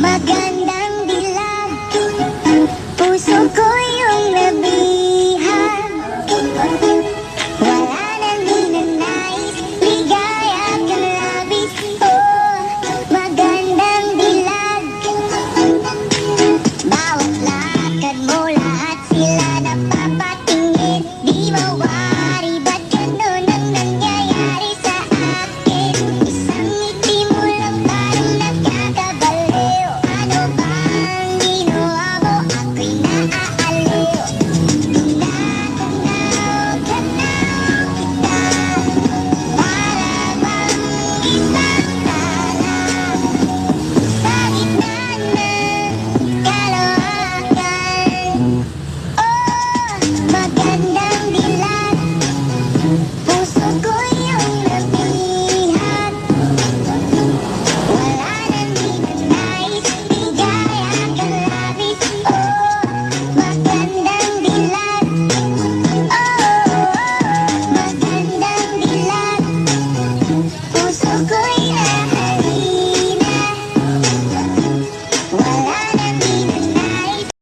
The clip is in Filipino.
Magandang dilag, puso ko yung nabihag. Wala nang ninanais, ligaya kang labis. Oh, magandang dilag. Bawat lakad mo, lahat sila napapatingin. Di mawari, ba't ganun ang nangyayari sa akin? Isang ngiti mo lang parang nakakabaliw. Ano bang ginawa mo? Ako'y naaaliw. Tinatanaw, tanaw kita, para bang isang talang sa gitna ng kalawakan. Oh, magandang dilag, puso ko yung nabihag. Wala nang ninanais, ligaya kang labis. Oh, magandang dilag. Oh, magandang dilag, puso ko